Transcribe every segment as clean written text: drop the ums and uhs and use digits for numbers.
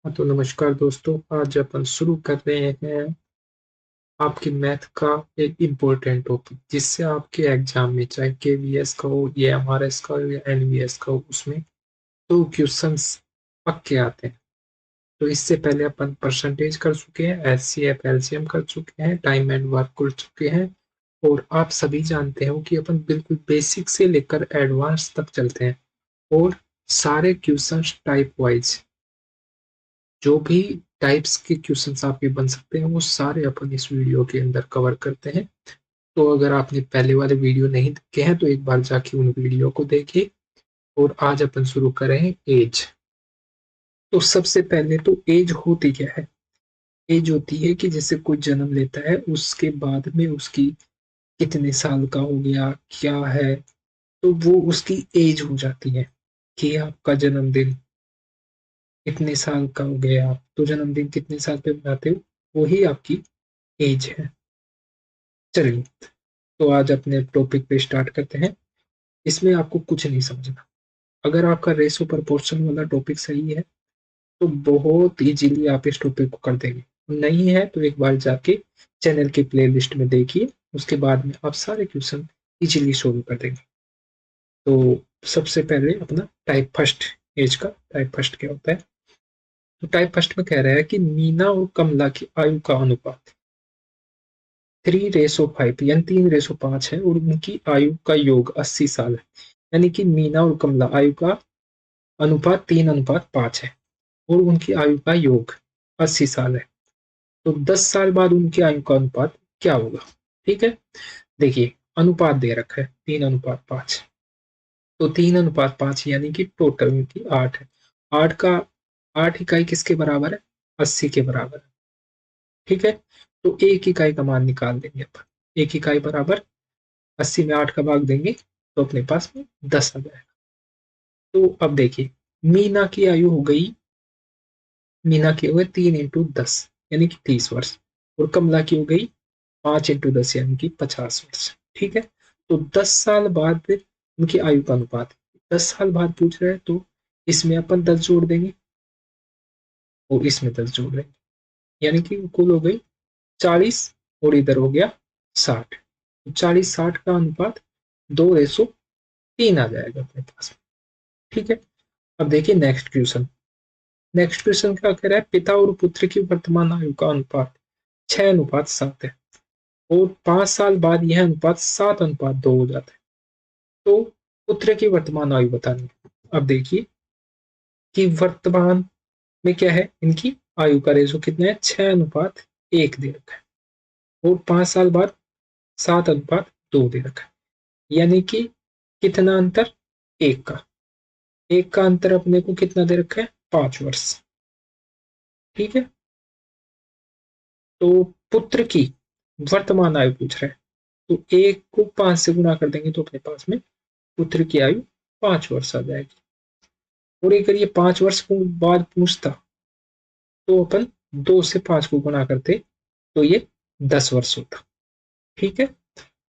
हाँ, तो नमस्कार दोस्तों। आज अपन शुरू कर रहे हैं आपके मैथ का एक इम्पोर्टेंट टॉपिक, जिससे आपके एग्जाम में चाहे केवीएस का हो या एमआरएस का हो या एनवीएस का हो, उसमें दो क्वेश्चंस पक्के आते हैं। तो इससे पहले अपन परसेंटेज कर चुके हैं, एचसीएफ एलसीएम कर चुके हैं, टाइम एंड वर्क कर चुके हैं। और आप सभी जानते हो कि अपन बिल्कुल बेसिक से लेकर एडवांस तक चलते हैं। और सारे क्वेश्चंस टाइप वाइज, जो भी टाइप्स के क्वेश्चंस आपके बन सकते हैं, वो सारे अपन इस वीडियो के अंदर कवर करते हैं। तो अगर आपने पहले वाले वीडियो नहीं देखे हैं तो एक बार जाके उन वीडियो को देखिए। और आज अपन शुरू करें एज। तो सबसे पहले तो एज होती क्या है? एज होती है कि जैसे कोई जन्म लेता है, उसके बाद में उसकी कितने साल का हो गया, क्या है, तो वो उसकी एज हो जाती है। कि आपका जन्मदिन इतने साल का हो गया, आप तो जन्मदिन कितने साल पे मनाते हो, वही आपकी एज है। चलिए, तो आज अपने टॉपिक पे स्टार्ट करते हैं। इसमें आपको कुछ नहीं समझना। अगर आपका रेशो प्रोपोर्शन वाला टॉपिक सही है तो बहुत इजीली आप इस टॉपिक को कर देंगे। नहीं है तो एक बार जाके चैनल की प्लेलिस्ट में देखिए, उसके बाद में आप सारे क्वेश्चन इजीली सोल्व कर देंगे। तो सबसे पहले अपना टाइप फर्स्ट, एज का टाइप फर्स्ट क्या होता है? तो टाइप फर्स्ट में कह रहा है कि मीना और कमला की आयु का अनुपात 3:5 यानी 3:5 है, और उनकी आयु का योग 80 साल है। यानी कि मीना और कमला आयु का अनुपात 3:5 है, और उनकी आयु का योग 80 साल है। तो 10 साल बाद उनकी आयु का अनुपात क्या होगा? ठीक है, देखिए अनुपात दे रखा है 3:5। तो 3:5 यानी कि टोटल उनकी 8 है। 8 का 8 इकाई किसके बराबर है? 80 के बराबर है। ठीक है, तो 1 इकाई का मान निकाल देंगे अपन। 1 इकाई बराबर 80 में 8 का भाग देंगे तो अपने पास में 10 आ जाएगा। तो अब देखिए, मीना की आयु हो गई, मीना की हो गई 3 × 10 यानी कि 30 वर्ष। और कमला की हो गई 5 × 10 यानी कि 50 वर्ष। ठीक है, तो 10 साल बाद उनकी आयु का अनुपात 10 साल बाद पूछ रहे हैं, तो इसमें अपन 10 जोड़ देंगे और इसमें 10 जोड़ देंगे, यानी कि कुल हो गई 40, और इधर हो गया 60। तो 40-60 का अनुपात 2:3 आ जाएगा अपने पास। ठीक है, अब देखिए नेक्स्ट क्वेश्चन। नेक्स्ट क्वेश्चन क्या कह रहा है? पिता और पुत्र की वर्तमान आयु का अनुपात 6:7 है, और 5 साल बाद यह अनुपात 7:2 हो जाता है। तो पुत्र की वर्तमान आयु बतानी है। अब देखिए कि वर्तमान में क्या है, इनकी आयु का रेशो कितना है? 6:1 दे रखा है, और 5 साल बाद 7:2 दे रखा है। यानी कि कितना अंतर? एक का। एक का अंतर अपने को कितना दे रखा है? 5 वर्ष। ठीक है, तो पुत्र की वर्तमान आयु पूछ रहा है, तो 1 को 5 से गुणा कर देंगे तो अपने पास में पुत्र की आयु 5 वर्ष आ जाएगी। और अगर ये 5 वर्ष बाद पूछता तो अपन 2 से 5 को गुणा करते तो ये 10 वर्ष होता। ठीक है,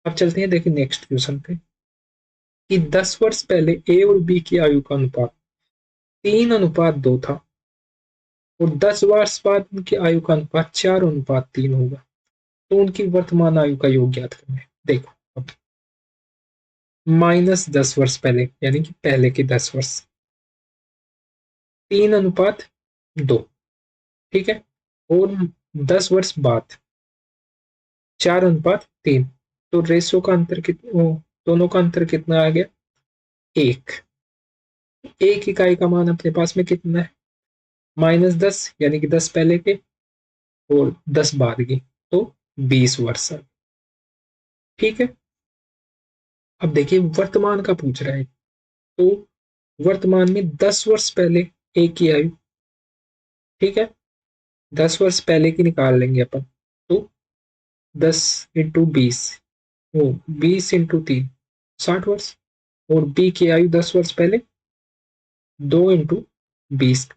अब चलते हैं देखिए नेक्स्ट क्वेश्चन पे कि 10 वर्ष पहले ए और बी की आयु का अनुपात 3:2 था, और 10 वर्ष बाद उनकी आयु का अनुपात 4:3 होगा। तो उनकी वर्तमान आयु का योग ज्ञात करना है। देखो, अब -10 वर्ष पहले यानी कि पहले के 10 वर्ष, 3:2। ठीक है, और 10 वर्ष बाद 4:3। तो रेशो का अंतर कितना, दोनों का अंतर कितना आ गया? 1। 1 इकाई का मान अपने पास में कितना है? -10 यानी कि 10 पहले के और 10 बाद के, तो 20 वर्ष। ठीक है, अब देखिए वर्तमान का पूछ रहा है, तो वर्तमान में 10 वर्ष पहले एक की आयु। ठीक है, 10 वर्ष पहले की निकाल लेंगे अपन, तो 10 × 20, वो 20 × 3 60 वर्ष। और बी की आयु 10 वर्ष पहले 2 × 20,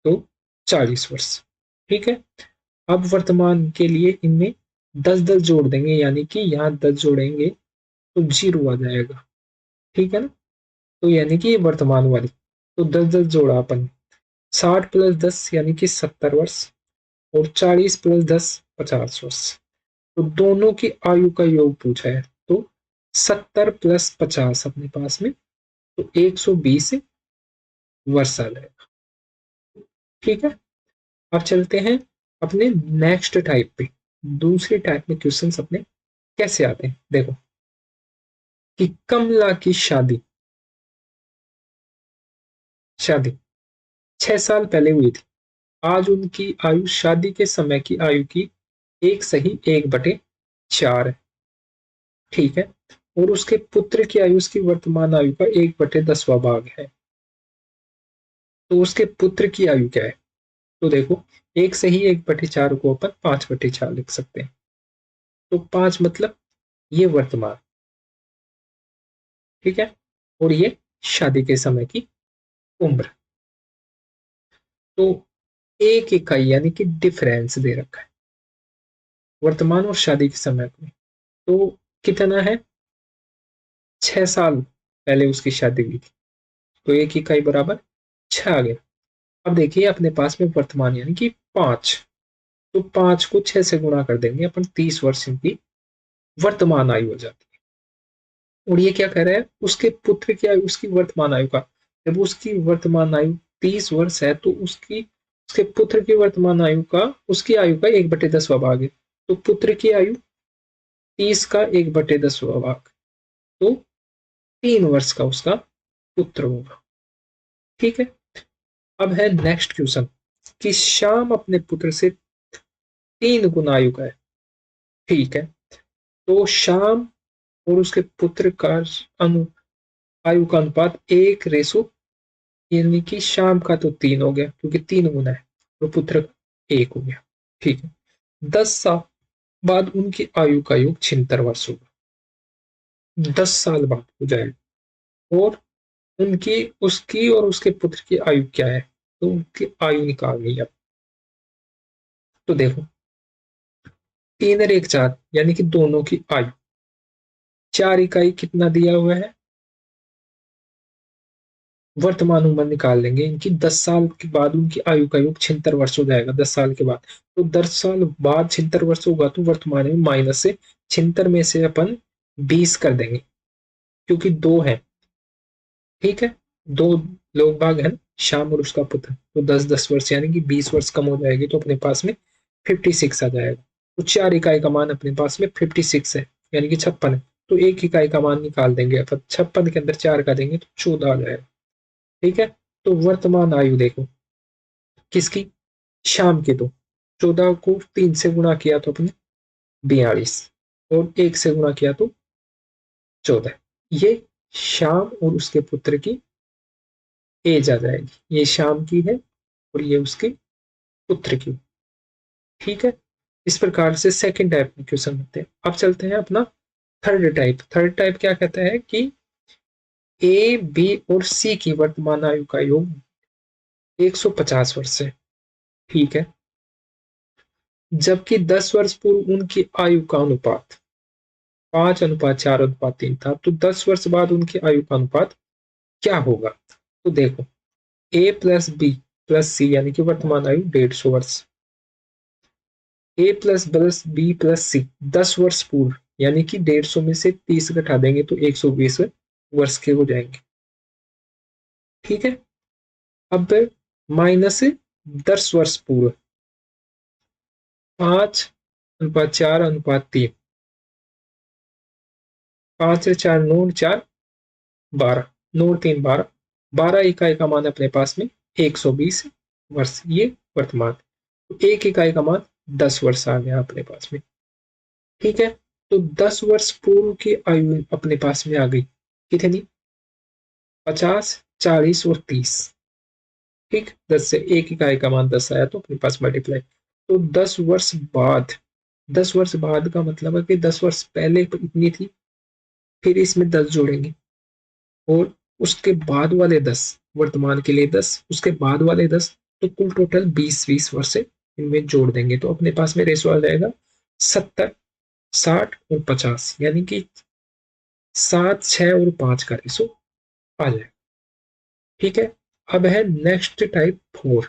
तो 40 वर्ष। ठीक है, अब वर्तमान के लिए इनमें 10-10 जोड़ देंगे, यानी कि यहाँ 10 जोड़ेंगे तो 0 आ जाएगा। ठीक है ना, तो यानी कि ये वर्तमान वाली, तो 10-10 जोड़ा अपन, 60 प्लस 10 यानी कि 70 वर्ष, और 40 प्लस 10 50 वर्ष। तो दोनों की आयु का योग पूछा है, तो 70 प्लस 50 अपने पास में, तो 120 वर्ष आ जाएगा। ठीक है, अब चलते हैं अपने नेक्स्ट टाइप पे। दूसरे टाइप में क्वेश्चंस अपने कैसे आते हैं, देखो कि कमला की शादी शादी 6 साल पहले हुई थी। आज उनकी आयु शादी के समय की आयु की 1/1/4 है। ठीक है, और उसके पुत्र की आयु उसकी वर्तमान आयु का 1/10वां भाग है। तो उसके पुत्र की आयु क्या है? तो देखो, 1 को अपन 5/4 लिख सकते हैं। तो 5 मतलब ये वर्तमान, ठीक है, और ये शादी के समय की उम्र। तो एक इकाई यानी कि डिफरेंस दे रखा है वर्तमान और शादी के समय में। तो कितना है? 6 साल पहले उसकी शादी हुई थी, तो एक इकाई बराबर 6 आ गया। अब देखिए अपने पास में वर्तमान यानी कि 5, तो 5 को 6 से गुणा कर देंगे अपन, 30 वर्ष इनकी वर्तमान आयु हो जाती है। और ये क्या कह रहा है? उसके पुत्र की आयु उसकी वर्तमान आयु का, जब उसकी वर्तमान आयु 30 वर्ष है, तो उसके पुत्र की वर्तमान आयु का उसकी आयु का 1/10वां भाग है। तो पुत्र की आयु 30 का 1/10वां भाग, तो 3 वर्ष का उसका पुत्र होगा। ठीक है, अब है नेक्स्ट क्वेश्चन कि श्याम अपने पुत्र से 3 गुना आयु का है। ठीक है, तो श्याम और उसके पुत्र का अनु आयु का अनुपात 1:, यानी कि शाम का तो 3 हो गया क्योंकि 3 गुना है, तो पुत्र का 1 हो गया। ठीक है, 10 साल बाद उनकी आयु का योग 76 वर्ष होगा। 10 साल बाद हो जाएगा। और उनकी उसकी और उसके पुत्र की आयु क्या है? तो उनकी आयु निकालनी है। तो देखो, 3 और 1 4 यानी कि दोनों की आयु, 4 इकाई कितना दिया हुआ है? वर्तमान उम्र निकाल लेंगे इनकी। 10 साल के बाद उनकी आयु का योग 76 वर्ष हो जाएगा 10 साल के बाद। तो 10 साल बाद 76 वर्ष होगा, तो वर्तमान में माइनस से 76 में से अपन 20 कर देंगे, क्योंकि 2 है। ठीक है, 2 लोग बाग है, शाम और उसका पुत्र, तो 10-10 वर्ष यानी कि 20 वर्ष कम हो जाएगी, तो अपने पास में 56 आ जाएगा। तो 4 इकाई का मान अपने पास में 56 है, यानी कि 56 है। तो 1 इकाई का मान निकाल देंगे अपन, 56 के अंदर 4 का देंगे तो 14 आ जाएगा। ठीक है, तो वर्तमान आयु देखो किसकी? शाम की। तो 14 को 3 से गुणा किया तो अपने 42, और 1 से गुणा किया तो 14। ये शाम और उसके पुत्र की एज आ जाएगी। ये शाम की है और ये उसके पुत्र की। ठीक है, इस प्रकार से सेकंड टाइप में क्वेश्चन होते हैं। अब चलते हैं अपना थर्ड टाइप। थर्ड टाइप क्या कहता है कि ए, बी और सी की वर्तमान आयु का योग 150 वर्ष है। ठीक है, जबकि 10 वर्ष पूर्व उनकी आयु का अनुपात 5:4:3 था, तो 10 वर्ष बाद उनकी आयु का अनुपात क्या होगा? तो देखो, ए प्लस बी प्लस सी यानी कि वर्तमान आयु 150 वर्ष, ए प्लस बी प्लस सी 10 वर्ष पूर्व, यानी कि 150 में से 30 घटा देंगे तो 120 वर्ष के हो जाएंगे। ठीक है, अब माइनस 10 वर्ष पूर्व, 5:4:3, 5 से 4 9 4 12, 9 3 12, 12 इकाई का मान अपने पास में 120 वर्ष, ये वर्तमान। तो 1 इकाई का मान 10 वर्ष आ गया अपने पास में। ठीक है, तो 10 वर्ष पूर्व की आयु अपने पास में आ गई कितनी? 50, 40 और 30। ठीक, 10 से 1 इकाई का मान 10 आया, तो अपने पास मल्टीप्लाई। तो 10 वर्ष बाद, 10 वर्ष बाद का मतलब है कि 10 वर्ष पहले इतनी थी, फिर इसमें 10 जोड़ेंगे, और उसके बाद वाले 10, वर्तमान के लिए 10, उसके बाद वाले 10, तो कुल टोटल 20-20 वर्ष से इनमें जोड़ देंगे, तो अपने पास में रेशो आ जाएगा 70, 60 और 50, यानी कि 7, 6 और 5 का रेशो आ जाएगा। ठीक है, अब है नेक्स्ट टाइप 4।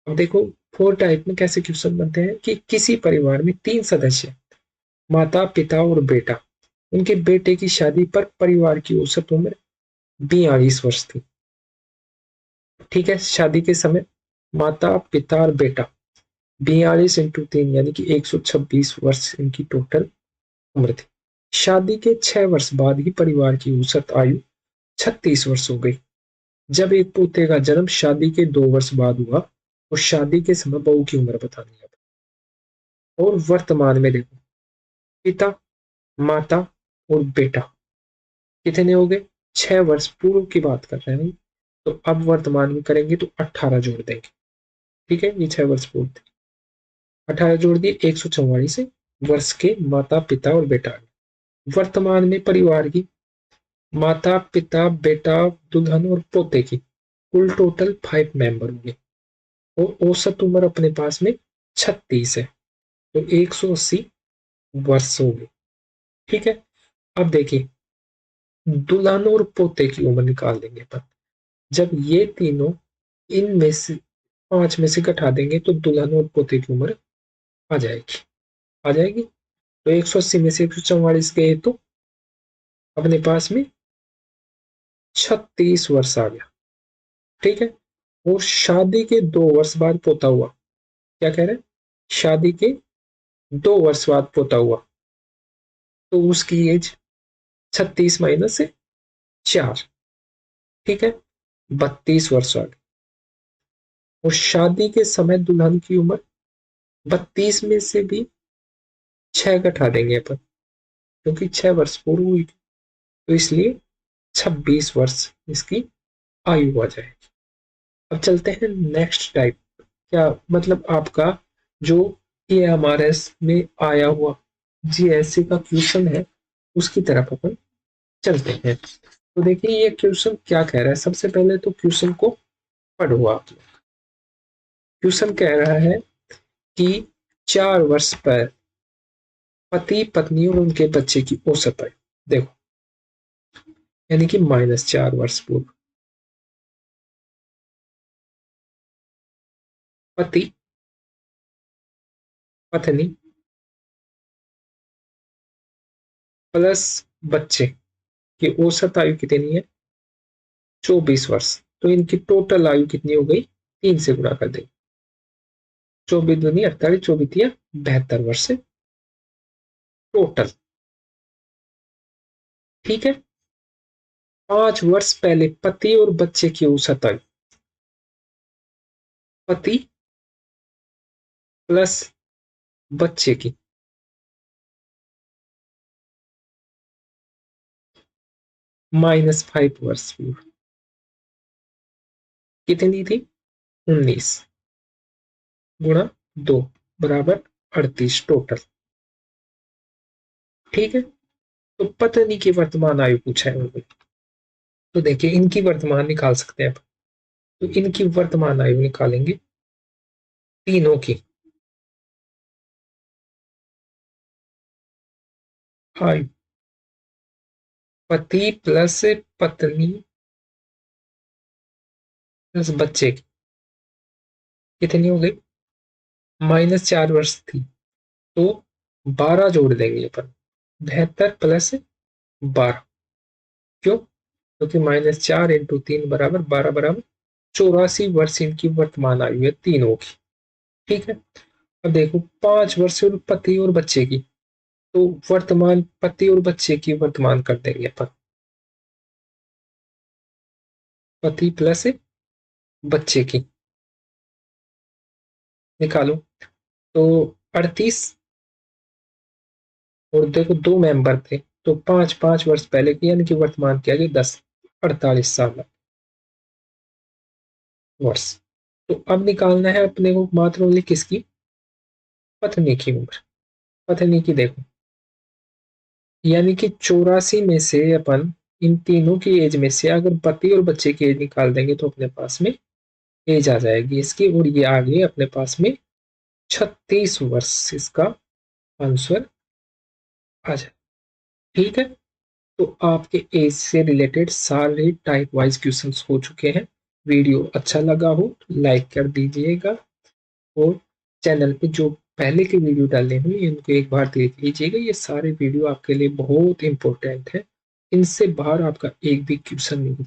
अब देखो 4 टाइप में कैसे क्वेश्चन बनते हैं कि किसी परिवार में 3 सदस्य, माता पिता और बेटा, उनके बेटे की शादी पर परिवार की औसत उम्र 42 वर्ष थी। ठीक है, शादी के समय माता पिता और बेटा 42 इंटू 3 यानी कि 126 वर्ष इनकी टोटल उम्र थी। शादी के 6 वर्ष बाद ही परिवार की औसत आयु 36 वर्ष हो गई। जब एक पोते का जन्म शादी के 2 वर्ष बाद हुआ और शादी के समय बहू की उम्र बतानी है। और वर्तमान में देखो, पिता, माता और बेटा कितने हो गए? 6 वर्ष पूर्व की बात कर रहे हैं, तो अब वर्तमान में करेंगे तो 18 जोड़ देंगे। ठीक है, ये 6 वर्ष पूर्व थे, 18 जोड़ दिए, 144 वर्ष के माता पिता और बेटा। वर्तमान में परिवार की माता पिता बेटा दुल्हन और पोते की कुल टोटल 5 मेंबर होंगे और औसत उम्र अपने पास में 36 है, तो 180 वर्ष होंगे। ठीक है, अब देखिए दुल्हन और पोते की उम्र निकाल देंगे अपन। जब ये तीनों इनमें से 5 में से घटा देंगे तो दुल्हन और पोते की उम्र आ जाएगी। आ जाएगी, तो 180 में से 144 गए तो अपने पास में 36 वर्ष आ गया। ठीक है, और शादी के 2 वर्ष बाद पोता हुआ। क्या कह रहे हैं? शादी के 2 वर्ष बाद पोता हुआ तो उसकी एज 36 माइनस से 4, ठीक है, 32 वर्ष आ गई। और शादी के समय दुल्हन की उम्र 32 में से भी 6 घटा देंगे अपन, क्योंकि 6 वर्ष पूर्व हुई थी, तो इसलिए 26 वर्ष इसकी आयु आ जाएगी। अब चलते हैं नेक्स्ट टाइप। क्या मतलब आपका जो एएमआरएस में आया हुआ जीएससी का क्वेश्चन है उसकी तरफ अपन चलते हैं। तो देखिए ये क्वेश्चन क्या कह रहा है। सबसे पहले तो क्वेश्चन को पढ़ो आप। क्वेश्चन कह रहा है कि 4 वर्ष पर पति पत्नी और उनके बच्चे की औसत आयु देखो, यानी कि -4 वर्ष पूर्व पति पत्नी प्लस बच्चे की औसत आयु कितनी है? 24 वर्ष। तो इनकी टोटल आयु कितनी हो गई? 3 से गुणा कर देंगे। 24 दूनी 48, 24 72 वर्ष से टोटल। ठीक है, 5 वर्ष पहले पति और बच्चे की औसत आयु, पति प्लस बच्चे की -5 वर्ष पूर्व कितनी थी? 19 गुणा 2 बराबर 38 टोटल। ठीक है, तो पत्नी की वर्तमान आयु पूछा है उन्होंने। तो देखिए इनकी वर्तमान निकाल सकते हैं। तो इनकी वर्तमान आयु निकालेंगे तीनों की आयु, पति प्लस पत्नी प्लस बच्चे की कितनी हो गई? -4 वर्ष थी, तो 12 जोड़ देंगे अपन। 72 प्लस 12, क्यों? क्योंकि -4 इंटू 3 बराबर 12 बराबर 84 वर्ष इनकी वर्तमान आयु है तीनों की। ठीक है, अब देखो 5 वर्ष और पति और बच्चे की, तो वर्तमान पति और बच्चे की वर्तमान कर देंगे अपन। पति प्लस बच्चे की निकालो, तो 38। और देखो 2 मेंबर थे, तो 5 5 वर्ष पहले की यानी कि वर्तमान किया गया 10, 48 साल वर्ष। तो अब निकालना है अपने को मात्र ओनली किसकी? पत्नी की उम्र। पत्नी की देखो, यानी कि 84 में से अपन इन तीनों की एज में से अगर पति और बच्चे की एज निकाल देंगे तो अपने पास में एज आ जाएगी इसकी, और ये आ गई अपने पास में 36 वर्ष इसका आंसर आ जाए। ठीक है, तो आपके एज से रिलेटेड सारे टाइप वाइज क्वेश्चंस हो चुके हैं। वीडियो अच्छा लगा हो लाइक कर दीजिएगा और चैनल पे जो पहले के वीडियो डाले हुए इनको एक बार देख लीजिएगा। ये सारे वीडियो आपके लिए बहुत इंपॉर्टेंट है। इनसे बाहर आपका एक भी क्वेश्चन नहीं है।